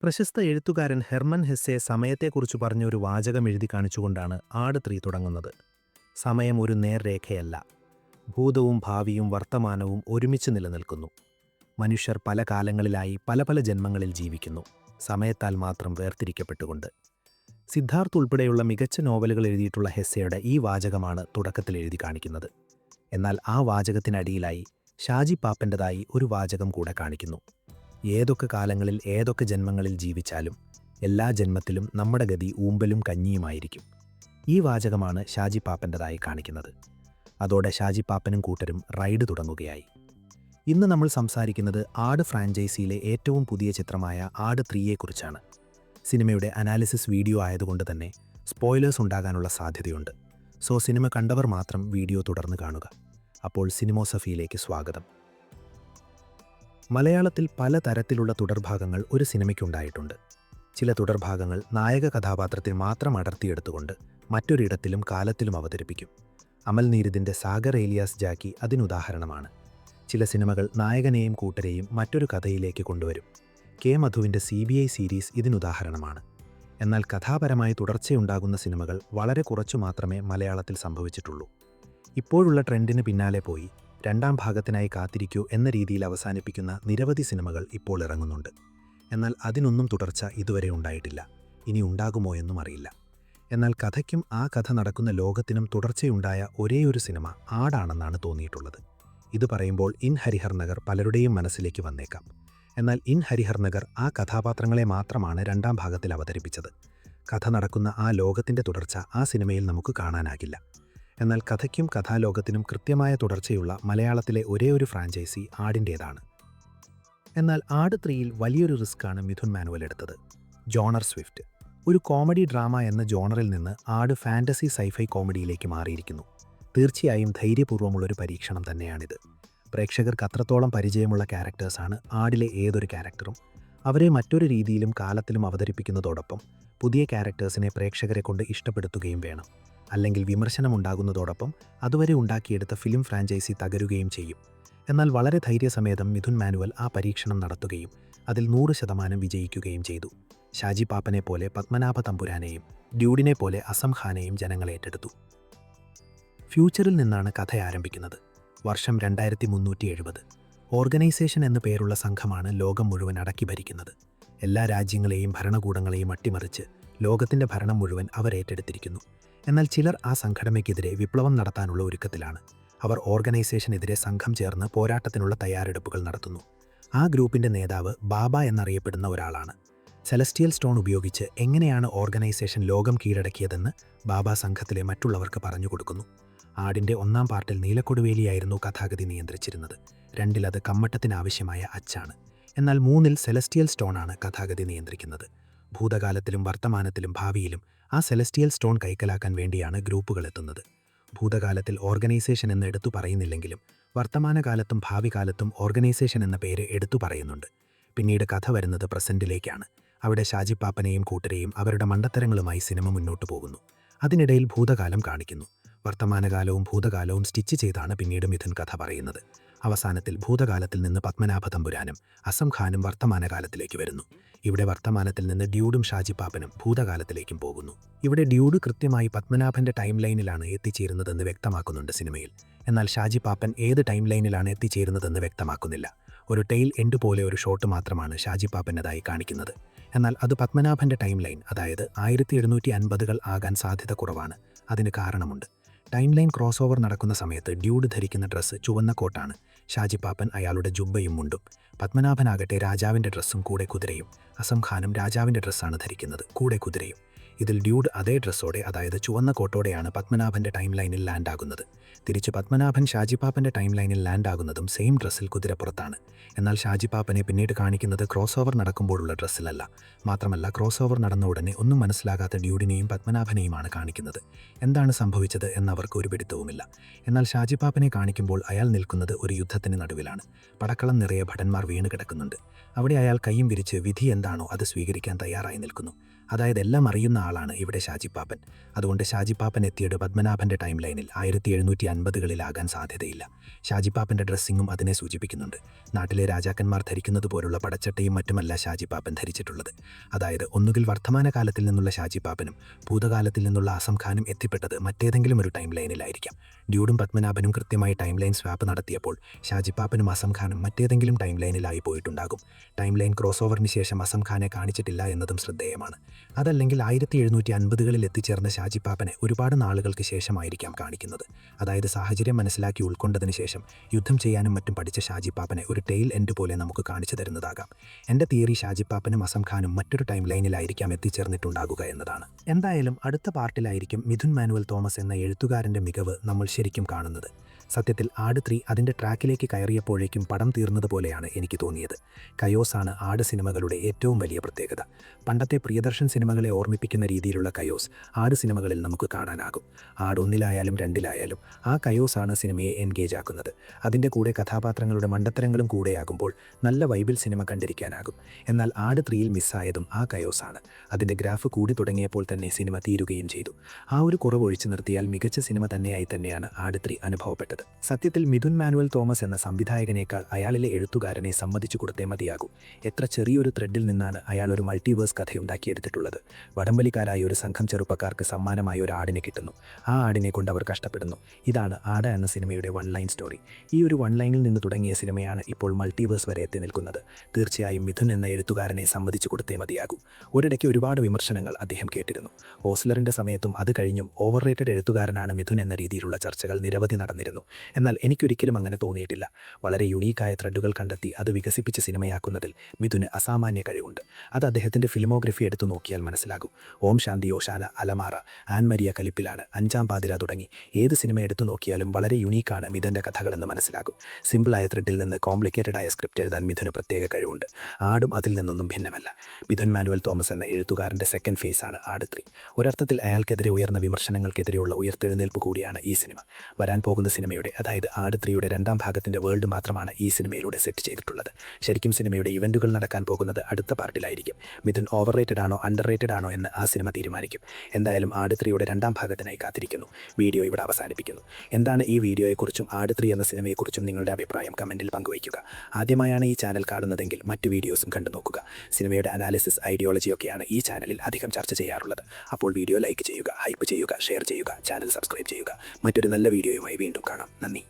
പ്രശസ്ത എഴുത്തുകാരൻ Hermann Hesse സമയത്തെക്കുറിച്ച് പറഞ്ഞ ഒരു വാചകം എഴുതി കാണിച്ചുകൊണ്ടാണ് ആട് 3 തുടങ്ങുന്നത്. സമയം ഒരു നേർരേഖയല്ല. ഭൂതവും ഭാവിയും വർത്തമാനവും ഒരുമിച്ച് നിലനിൽക്കുന്നു. മനുഷ്യർ പല കാലങ്ങളിലായി പല പല ജന്മങ്ങളിൽ ജീവിക്കുന്നു, സമയത്താൽ മാത്രം വേർതിരിക്കപ്പെട്ടുകൊണ്ട്. സിദ്ധാർത്ഥ് ഉൾപ്പെടെയുള്ള മികച്ച നോവലുകൾ എഴുതിയിട്ടുള്ള ഹെസ്സയുടെ ഈ വാചകമാണ് തുടക്കത്തിൽ എഴുതി കാണിക്കുന്നത്. എന്നാൽ ആ വാചകത്തിനടിയിലായി ഷാജി പാപ്പൻ്റെതായി ഒരു വാചകം കൂടെ കാണിക്കുന്നു. ഏതൊക്കെ കാലങ്ങളിൽ ഏതൊക്കെ ജന്മങ്ങളിൽ ജീവിച്ചാലും എല്ലാ ജന്മത്തിലും നമ്മുടെ ഗതി ഊമ്പലും കഞ്ഞിയുമായിരിക്കും. ഈ വാചകമാണ് ഷാജി പാപ്പൻ്റെതായി കാണിക്കുന്നത്. അതോടെ ഷാജി പാപ്പനും കൂട്ടരും റൈഡ് തുടങ്ങുകയായി. ഇന്ന് നമ്മൾ സംസാരിക്കുന്നത് ആട് ഫ്രാഞ്ചൈസിയിലെ ഏറ്റവും പുതിയ ചിത്രമായ ആട് 3യെക്കുറിച്ചാണ്. സിനിമയുടെ അനാലിസിസ് വീഡിയോ ആയതുകൊണ്ട് തന്നെ സ്പോയിലേഴ്സ് ഉണ്ടാകാനുള്ള സാധ്യതയുണ്ട്. സോ സിനിമ കണ്ടവർ മാത്രം വീഡിയോ തുടർന്ന് കാണുക. അപ്പോൾ സിനിമോസഫിയിലേക്ക് സ്വാഗതം. മലയാളത്തിൽ പല തരത്തിലുള്ള തുടർഭാഗങ്ങൾ ഒരു സിനിമയ്ക്കുണ്ടായിട്ടുണ്ട്. ചില തുടർഭാഗങ്ങൾ നായക കഥാപാത്രത്തിൽ മാത്രം അടർത്തിയെടുത്തുകൊണ്ട് മറ്റൊരിടത്തിലും കാലത്തിലും അവതരിപ്പിക്കും. അമൽ നീരദിൻ്റെ സാഗർ ഏലിയാസ് ജാക്കി അതിനുദാഹരണമാണ്. ചില സിനിമകൾ നായകനെയും കൂട്ടരെയും മറ്റൊരു കഥയിലേക്ക് കൊണ്ടുവരും. കെ മധുവിൻ്റെ CBI സീരീസ് ഇതിനുദാഹരണമാണ്. എന്നാൽ കഥാപരമായി തുടർച്ചയുണ്ടാകുന്ന സിനിമകൾ വളരെ കുറച്ചു മാത്രമേ മലയാളത്തിൽ സംഭവിച്ചിട്ടുള്ളൂ. ഇപ്പോഴുള്ള ട്രെൻഡിന് പിന്നാലെ പോയി രണ്ടാം ഭാഗത്തിനായി കാത്തിരിക്കൂ എന്ന രീതിയിൽ അവസാനിപ്പിക്കുന്ന നിരവധി സിനിമകൾ ഇപ്പോൾ ഇറങ്ങുന്നുണ്ട്. എന്നാൽ അതിനൊന്നും തുടർച്ച ഇതുവരെ ഉണ്ടായിട്ടില്ല. ഇനി ഉണ്ടാകുമോ എന്നും അറിയില്ല. എന്നാൽ കഥയ്ക്കും ആ കഥ നടക്കുന്ന ലോകത്തിനും തുടർച്ചയുണ്ടായ ഒരേയൊരു സിനിമ ആടാണെന്നാണ് തോന്നിയിട്ടുള്ളത്. ഇത് പറയുമ്പോൾ ഇൻ ഹരിഹർ നഗർ പലരുടെയും മനസ്സിലേക്ക് വന്നേക്കാം. എന്നാൽ ഇൻ ഹരിഹർ നഗർ ആ കഥാപാത്രങ്ങളെ മാത്രമാണ് രണ്ടാം ഭാഗത്തിൽ അവതരിപ്പിച്ചത്. കഥ നടക്കുന്ന ആ ലോകത്തിൻ്റെ തുടർച്ച ആ സിനിമയിൽ നമുക്ക് കാണാനാകില്ല. എന്നാൽ കഥയ്ക്കും കഥാലോകത്തിനും കൃത്യമായ തുടർച്ചയുള്ള മലയാളത്തിലെ ഒരേയൊരു ഫ്രാഞ്ചൈസി ആടിൻ്റേതാണ്. എന്നാൽ ആട് 3യിൽ വലിയൊരു റിസ്ക്കാണ് മിഥുൻ മാനുവൽ എടുത്തത്. Genre Swift. ഒരു കോമഡി ഡ്രാമ എന്ന ജോണറിൽ നിന്ന് ആട് ഫാൻറ്റസി സൈഫൈ കോമഡിയിലേക്ക് മാറിയിരിക്കുന്നു. തീർച്ചയായും ധൈര്യപൂർവ്വമുള്ളൊരു പരീക്ഷണം തന്നെയാണിത്. പ്രേക്ഷകർക്ക് അത്രത്തോളം പരിചയമുള്ള ക്യാരക്ടേഴ്സാണ് ആടിലെ ഏതൊരു ക്യാരക്ടറും. അവരെ മറ്റൊരു രീതിയിലും കാലത്തിലും അവതരിപ്പിക്കുന്നതോടൊപ്പം പുതിയ ക്യാരക്ടേഴ്സിനെ പ്രേക്ഷകരെ കൊണ്ട് ഇഷ്ടപ്പെടുത്തുകയും വേണം. അല്ലെങ്കിൽ വിമർശനമുണ്ടാകുന്നതോടൊപ്പം അതുവരെ ഉണ്ടാക്കിയെടുത്ത ഫിലിം ഫ്രാഞ്ചൈസി തകരുകയും ചെയ്യും. എന്നാൽ വളരെ ധൈര്യസമേതം മിഥുൻ മാനുവൽ ആ പരീക്ഷണം നടത്തുകയും അതിൽ 100% വിജയിക്കുകയും ചെയ്തു. ഷാജി പാപ്പനെ പോലെ പത്മനാഭ തമ്പുരാനെയും ഡ്യൂഡിനെ പോലെ അസം ഖാനെയും ജനങ്ങൾ ഏറ്റെടുത്തു. ഫ്യൂച്ചറിൽ നിന്നാണ് കഥ ആരംഭിക്കുന്നത്. വർഷം 2370. ഓർഗനൈസേഷൻ എന്നു പേരുള്ള സംഘമാണ് ലോകം മുഴുവൻ അടക്കി ഭരിക്കുന്നത്. എല്ലാ രാജ്യങ്ങളെയും ഭരണകൂടങ്ങളെയും അട്ടിമറിച്ച് ലോകത്തിൻ്റെ ഭരണം മുഴുവൻ അവർ ഏറ്റെടുത്തിരിക്കുന്നു. എന്നാൽ ചിലർ ആ സംഘടനയ്ക്കെതിരെ വിപ്ലവം നടത്താനുള്ള ഒരുക്കത്തിലാണ്. അവർ ഓർഗനൈസേഷനെതിരെ സംഘം ചേർന്ന് പോരാട്ടത്തിനുള്ള തയ്യാറെടുപ്പുകൾ നടത്തുന്നു. ആ ഗ്രൂപ്പിൻ്റെ നേതാവ് ബാബ എന്നറിയപ്പെടുന്ന ഒരാളാണ്. സെലസ്റ്റിയൽ സ്റ്റോൺ ഉപയോഗിച്ച് എങ്ങനെയാണ് ഓർഗനൈസേഷൻ ലോകം കീഴടക്കിയതെന്ന് ബാബ സംഘത്തിലെ മറ്റുള്ളവർക്ക് പറഞ്ഞു കൊടുക്കുന്നു. ആടിൻ്റെ 1ാം പാർട്ടിൽ നീലക്കൊടുവേലിയായിരുന്നു കഥാഗതി നിയന്ത്രിച്ചിരുന്നത്. 2ൽ അത് കമ്മട്ടത്തിനാവശ്യമായ അച്ചാണ്. എന്നാൽ 3ൽ സെലസ്റ്റിയൽ സ്റ്റോണാണ് കഥാഗതി നിയന്ത്രിക്കുന്നത്. ഭൂതകാലത്തിലും വർത്തമാനത്തിലും ഭാവിയിലും ആ സെലസ്റ്റിയൽ സ്റ്റോൺ കൈക്കലാക്കാൻ വേണ്ടിയാണ് ഗ്രൂപ്പുകൾ എത്തുന്നത്. ഭൂതകാലത്തിൽ ഓർഗനൈസേഷൻ എന്ന് എടുത്തു പറയുന്നില്ലെങ്കിലും വർത്തമാനകാലത്തും ഭാവി കാലത്തും ഓർഗനൈസേഷൻ എന്ന പേര് എടുത്തു പറയുന്നുണ്ട്. പിന്നീട് കഥ വരുന്നത് പ്രസൻറ്റിലേക്കാണ്. അവിടെ ഷാജി പാപ്പനെയും കൂട്ടരെയും അവരുടെ മണ്ടത്തരങ്ങളുമായി സിനിമ മുന്നോട്ടു പോകുന്നു. അതിനിടയിൽ ഭൂതകാലം കാണിക്കുന്നു. വർത്തമാനകാലവും ഭൂതകാലവും സ്റ്റിച്ച് ചെയ്താണ് പിന്നീട് മിഥുൻ കഥ പറയുന്നത്. അവസാനത്തിൽ ഭൂതകാലത്തിൽ നിന്ന് പത്മനാഭ തമ്പുരാനും അസം ഖാനും വർത്തമാനകാലത്തിലേക്ക് വരുന്നു. ഇവിടെ വർത്തമാനത്തിൽ നിന്ന് ഡ്യൂഡും ഷാജി പാപ്പനും ഭൂതകാലത്തിലേക്കും പോകുന്നു. ഇവിടെ ഡ്യൂഡ് കൃത്യമായി പത്മനാഭൻ്റെ ടൈം ലൈനിലാണ് എത്തിച്ചേരുന്നതെന്ന് വ്യക്തമാക്കുന്നുണ്ട് സിനിമയിൽ. എന്നാൽ ഷാജി പാപ്പൻ ഏത് ടൈം ലൈനിലാണ് എത്തിച്ചേരുന്നതെന്ന് വ്യക്തമാക്കുന്നില്ല. ഒരു ടെയിൽ എൻഡ് പോലെ ഒരു ഷോട്ട് മാത്രമാണ് ഷാജി പാപ്പൻ്റെതായി കാണിക്കുന്നത്. എന്നാൽ അത് പത്മനാഭൻ്റെ ടൈം ലൈൻ, അതായത് 1750കൾ ആകാൻ സാധ്യത കുറവാണ്. അതിന് കാരണമുണ്ട്. ടൈം ലൈൻ ക്രോസ് ഓവർ നടക്കുന്ന സമയത്ത് ഡ്യൂഡ് ധരിക്കുന്ന ഡ്രസ്സ് ചുവന്ന കോട്ടാണ്. ഷാജി പാപ്പൻ അയാളുടെ ജുബ്ബയും മുണ്ടും. പത്മനാഭനാകട്ടെ രാജാവിൻ്റെ ഡ്രസ്സും കൂടെ കുതിരയും. അസം ഖാനും രാജാവിൻ്റെ ഡ്രസ്സാണ് ധരിക്കുന്നത്, കൂടെ കുതിരയും. ഇതിൽ ഡ്യൂഡ് അതേ ഡ്രസ്സോടെ, അതായത് ചുവന്ന കോട്ടോടെയാണ് പത്മനാഭൻ്റെ ടൈം ലൈനിൽ ലാൻഡ് ആകുന്നത്. തിരിച്ച് പത്മനാഭൻ ഷാജി പാപ്പൻ്റെ ടൈം ലൈനിൽ ലാൻഡ് ആകുന്നതും സെയിം ഡ്രസ്സിൽ കുതിരപ്പുറത്താണ്. എന്നാൽ ഷാജി പാപ്പനെ പിന്നീട് കാണിക്കുന്നത് ക്രോസ് ഓവർ നടക്കുമ്പോഴുള്ള ഡ്രസ്സിലല്ല. മാത്രമല്ല ക്രോസ് ഓവർ നടന്ന ഉടനെ ഒന്നും മനസ്സിലാകാത്ത ഡ്യൂഡിനെയും പത്മനാഭനെയുമാണ് കാണിക്കുന്നത്. എന്താണ് സംഭവിച്ചത് എന്നവർക്ക് ഒരു പിടുത്തവുമില്ല. എന്നാൽ ഷാജി പാപ്പനെ കാണിക്കുമ്പോൾ അയാൾ നിൽക്കുന്നത് ഒരു യുദ്ധത്തിന് നടുവിലാണ്. പടക്കളം നിറയെ ഭടന്മാർ വീണ് കിടക്കുന്നുണ്ട്. അവിടെ അയാൾ കൈയും വിരിച്ച് വിധി എന്താണോ അത് സ്വീകരിക്കാൻ തയ്യാറായി നിൽക്കുന്നു. അതായത് എല്ലാം അറിയുന്ന ആളാണ് ഇവിടെ ഷാജിപ്പാപ്പൻ. അതുകൊണ്ട് ഷാജിപ്പാപ്പൻ എത്തിയത് പത്മനാഭൻ്റെ ടൈം ലൈനിൽ 1750കളിലാകാൻ സാധ്യതയില്ല. ഷാജിപ്പാപ്പൻ്റെ ഡ്രസ്സിങ്ങും അതിനെ സൂചിപ്പിക്കുന്നുണ്ട്. നാട്ടിലെ രാജാക്കന്മാർ ധരിക്കുന്നത് പോലുള്ള പടച്ചട്ടയും മറ്റുമല്ല ഷാജിപ്പാപ്പൻ ധരിച്ചിട്ടുള്ളത്. അതായത് ഒന്നുകിൽ വർത്തമാനകാലത്തിൽ നിന്നുള്ള ഷാജിപ്പാപ്പനും ഭൂതകാലത്തിൽ നിന്നുള്ള ആസം ഖാനും എത്തിപ്പെട്ടത് മറ്റേതെങ്കിലും ഒരു ടൈം ലൈനിലായിരിക്കാം. ഡ്യൂഡും പത്മനാഭനും കൃത്യമായി ടൈം ലൈൻ സ്വാപ്പ് നടത്തിയപ്പോൾ ഷാജിപ്പാപ്പനും ആസം ഖാനും മറ്റേതെങ്കിലും ടൈം ലൈനിലായി പോയിട്ടുണ്ടാകും. ടൈം ലൈൻ ക്രോസ് ഓവറിന് ശേഷം ആസം ഖാനെ കാണിച്ചിട്ടില്ല എന്നതും ശ്രദ്ധേയമാണ്. അതല്ലെങ്കിൽ 1750കളിൽ എത്തിച്ചേർന്ന ഷാജിപ്പാപ്പനെ ഒരുപാട് നാളുകൾക്ക് ശേഷമായിരിക്കാം കാണിക്കുന്നത്. അതായത് സാഹചര്യം മനസ്സിലാക്കി ഉൾക്കൊണ്ടതിന് ശേഷം യുദ്ധം ചെയ്യാനും മറ്റും പഠിച്ച ഷാജിപ്പാപ്പനെ ഒരു ടെയിൽ എൻഡ് പോലെ നമുക്ക് കാണിച്ചു തരുന്നതാകാം. എൻ്റെ തിയറി ഷാജിപ്പാപ്പനും ആസം ഖാനും മറ്റൊരു ടൈം ലൈനിലായിരിക്കാം എത്തിച്ചേർന്നിട്ടുണ്ടാകുക എന്നതാണ്. എന്തായാലും അടുത്ത പാർട്ടിലായിരിക്കും മിഥുൻ മാനുവൽ തോമസ് എന്ന എഴുത്തുകാരൻ്റെ മികവ് നമ്മൾ ശരിക്കും കാണുന്നത്. സത്യത്തിൽ ആട് 3 അതിൻ്റെ ട്രാക്കിലേക്ക് കയറിയപ്പോഴേക്കും പടം തീർന്നതുപോലെയാണ് എനിക്ക് തോന്നിയത്. കയോസാണ് ആട് സിനിമകളുടെ ഏറ്റവും വലിയ പ്രത്യേകത. പണ്ടത്തെ പ്രിയദർശൻ സിനിമകളെ ഓർമ്മിപ്പിക്കുന്ന രീതിയിലുള്ള കയോസ് ആട് സിനിമകളിൽ നമുക്ക് കാണാനാകും. ആട് 1-ലായാലും 2-ലായാലും ആ കയോസാണ് സിനിമയെ എൻഗേജ് ആക്കുന്നത്. അതിൻ്റെ കൂടെ കഥാപാത്രങ്ങളുടെ മണ്ടത്തരങ്ങളും കൂടെയാകുമ്പോൾ നല്ല വൈബിൽ സിനിമ കണ്ടിരിക്കാനാകും. എന്നാൽ ആട് 3-ൽ മിസ്സായതും ആ കയോസാണ്. അതിൻ്റെ ഗ്രാഫ് കൂടി തുടങ്ങിയപ്പോൾ തന്നെ സിനിമ തീരുകയും ചെയ്തു. ആ ഒരു കുറവ് ഒഴിച്ചു നിർത്തിയാൽ മികച്ച സിനിമ തന്നെയാണ് ആട് 3 അനുഭവപ്പെട്ടത്. സത്യത്തിൽ മിഥുൻ മാനുവൽ തോമസ് എന്ന സംവിധായകനേക്കാൾ അയാളിലെ എഴുത്തുകാരനെ സമ്മതിച്ചു കൊടുത്തേ മതിയാകൂ. എത്ര ചെറിയൊരു ത്രെഡിൽ നിന്നാണ് അയാൾ ഒരു മൾട്ടിവേഴ്സ് കഥയുണ്ടാക്കിയെടുത്തിട്ടുള്ളത്. വടംവലിക്കാരായ ഒരു സംഘം ചെറുപ്പക്കാർക്ക് സമ്മാനമായി ഒരു ആടിനെ കിട്ടുന്നു. ആ ആടിനെ കൊണ്ട് അവർ കഷ്ടപ്പെടുന്നു. ഇതാണ് ആട് എന്ന സിനിമയുടെ വൺ ലൈൻ സ്റ്റോറി. ഈ ഒരു വൺ ലൈനിൽ നിന്ന് തുടങ്ങിയ സിനിമയാണ് ഇപ്പോൾ മൾട്ടിവേഴ്സ് വരെ എത്തി നിൽക്കുന്നത്. തീർച്ചയായും മിഥുൻ എന്ന എഴുത്തുകാരനെ സമ്മതിച്ചു കൊടുത്തേ മതിയാകൂ. ഒരിടയ്ക്ക് ഒരുപാട് വിമർശനങ്ങൾ അദ്ദേഹം കേട്ടിരുന്നു. ഓസ്ലറിൻ്റെ സമയത്തും അത് കഴിഞ്ഞും ഓവർ റേറ്റഡ് എഴുത്തുകാരനാണ് മിഥുൻ എന്ന രീതിയിലുള്ള ചർച്ചകൾ നിരവധി നടന്നിരുന്നു. എന്നാൽ എനിക്കൊരിക്കലും അങ്ങനെ തോന്നിയിട്ടില്ല. വളരെ യുണീക്കായ ത്രെഡുകൾ കണ്ടെത്തി അത് വികസിപ്പിച്ച് സിനിമയാക്കുന്നതിൽ മിഥുന് അസാമാന്യ കഴിവുണ്ട്. അത് അദ്ദേഹത്തിൻ്റെ ഫിലിമോഗ്രഫി എടുത്തു നോക്കിയാൽ മനസ്സിലാകും. ഓം ശാന്തി ഓശാന, അലമാറ, ആൻ മരിയ കലിപ്പിലാണ്, അഞ്ചാം പാതിര തുടങ്ങി ഏത് സിനിമ എടുത്തു നോക്കിയാലും വളരെ യുണീക്കാണ് മിഥുൻ്റെ കഥകളെന്ന് മനസ്സിലാകും. സിമ്പിളായ ത്രെഡിൽ നിന്ന് കോംപ്ലിക്കേറ്റഡ് ആയ സ്ക്രിപ്റ്റ് എഴുതാൻ മിഥുന് പ്രത്യേക കഴിവുണ്ട്. ആടും അതിൽ നിന്നൊന്നും ഭിന്നമല്ല. മിഥുൻ മാനുവൽ തോമസ് എന്ന എഴുത്തുകാരൻ്റെ സെക്കൻഡ് ഫേസാണ് ആട് 3. ഒരർത്ഥത്തിൽ അയാൾക്കെതിരെ ഉയർന്ന വിമർശനങ്ങൾക്കെതിരെയുള്ള ഉയർത്തെഴുന്നേൽപ്പ് കൂടിയാണ് ഈ സിനിമ. വരാൻ പോകുന്ന സിനിമയുടെ, അതായത് ആട് 3യുടെ 2ാം ഭാഗത്തിൻ്റെ വേൾഡ് മാത്രമാണ് ഈ സിനിമയിലൂടെ സെറ്റ് ചെയ്തിട്ടുള്ളത്. ശരിക്കും സിനിമയുടെ ഇവൻറ്റുകൾ നടക്കാൻ പോകുന്നത് അടുത്ത പാർട്ടിലായിരിക്കും. മിഥുൻ ഓവർ റേറ്റഡ് ആണോ അണ്ടർ റേറ്റഡ് ആണോ എന്ന് ആ സിനിമ തീരുമാനിക്കും. എന്തായാലും ആട് 3യുടെ 2ാം ഭാഗത്തിനായി കാത്തിരിക്കുന്നു. വീഡിയോ ഇവിടെ അവസാനിപ്പിക്കുന്നു. എന്താണ് ഈ വീഡിയോയെക്കുറിച്ചും ആട് 3 എന്ന സിനിമയെക്കുറിച്ചും നിങ്ങളുടെ അഭിപ്രായം കമൻറ്റിൽ പങ്കുവയ്ക്കുക. ആദ്യമായാണ് ഈ ചാനൽ കാണുന്നതെങ്കിൽ മറ്റു വീഡിയോസും കണ്ടു നോക്കുക. സിനിമയുടെ അനാലിസിസ്, ഐഡിയോളജിയൊക്കെയാണ് ഈ ചാനലിൽ അധികം ചർച്ച ചെയ്യാറുള്ളത്. അപ്പോൾ വീഡിയോ ലൈക്ക് ചെയ്യുക, ഹൈപ്പ് ചെയ്യുക, ഷെയർ ചെയ്യുക, ചാനൽ സബ്സ്ക്രൈബ് ചെയ്യുക. മറ്റൊരു നല്ല വീഡിയോയുമായി വീണ്ടും കാണാം. നന്ദി.